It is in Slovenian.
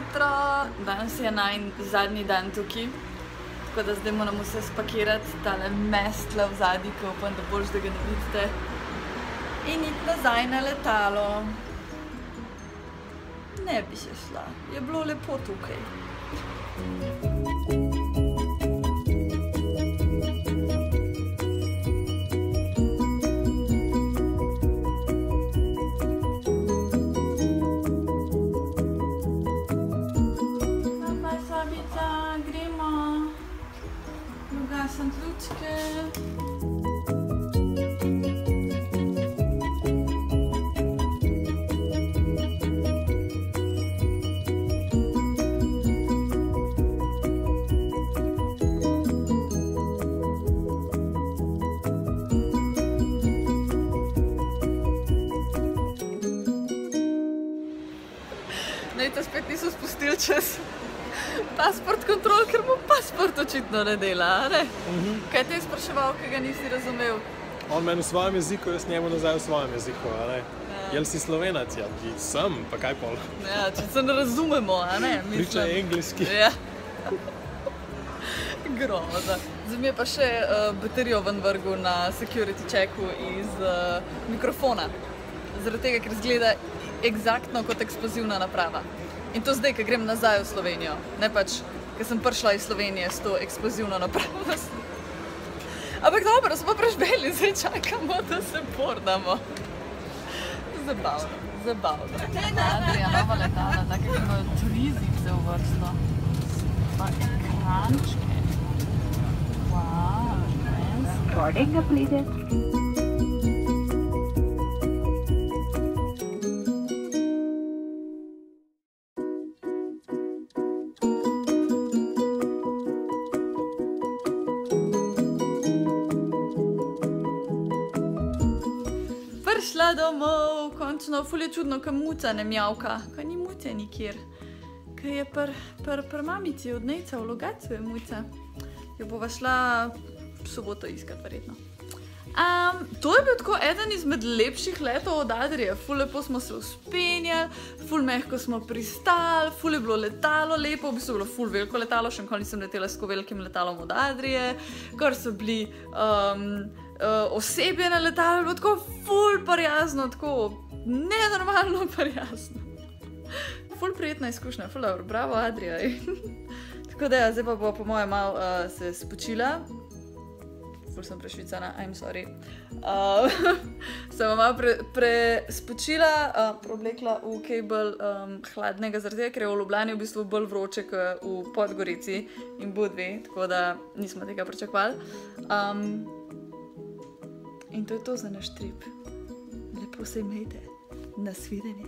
jutro, danes je zadnji dan tukaj, tako da zdaj moramo vse spakirati, tale mestla v zadnji, ki upam, da boš, da ga ne vidite, in iti nazaj na letalo. Ne bi še šla, je bilo lepo tukaj. Ugasam lučke. Naj to spet niso spustili čez pasport kontrol, ker mu pasport očitno ne dela, ne? Kaj te je spraševal, ki ga nisi razumel? On meni v svojem jeziku, jaz njemu nazaj v svojem jeziku, a ne? Jel si Slovenac? Ja, sem, pa kaj pol? Ja, če se ne razumemo, a ne? Pričaj engleski. Ja. Groza. Zdaj mi je pa še baterijo ven vrgel na security checku iz mikrofona. Zaradi tega, ker izgleda eksaktno kot eksplozivna naprava. In to zdaj, ko grem nazaj v Slovenijo, ne pač, ker sem prišla iz Slovenije s to eksplozivno napravo. Ampak dobro, smo prežbeli, zdaj čakamo, da se pordamo. Zabavno, zabavno. Adria, nova letala, tako kot imajo turizice v vrsto. Pa ekrančke. Wow, fancy. Boarding completed. Prišla domov, končno, ful je čudno, ka muca ne mjavka, ka ni muce nikjer. Ka je pri mamici od Nejca v Logatcu je muca. Jo bova šla v soboto iskat, verjetno. To je bil tako eden izmed lepših letov od Adrije. Ful lepo smo se uspenjali, ful mehko smo pristali, ful je bilo letalo lepo, v bistvu je bilo ful veliko letalo, še nikoli nisem letela s tako velikim letalom od Adrije, kar so bili osebje na letalu, je bilo tako ful prijazno, tako nenormalno prijazno. Ful prijetna izkušnja, ful dobro, bravo Adrija. Tako da ja, zdaj pa bo po moje malo se spočila. Ful sem prešvicana, I'm sorry. Sem malo prespočila, preoblekla v kaj bolj hladnega, zaradi tega, ker je v Ljubljani v bistvu bolj vroče kot v Podgorici in Budvi, tako da nismo tega pričakovali. In to je to za naš trip. Lepo se imejte. Nasvidenje.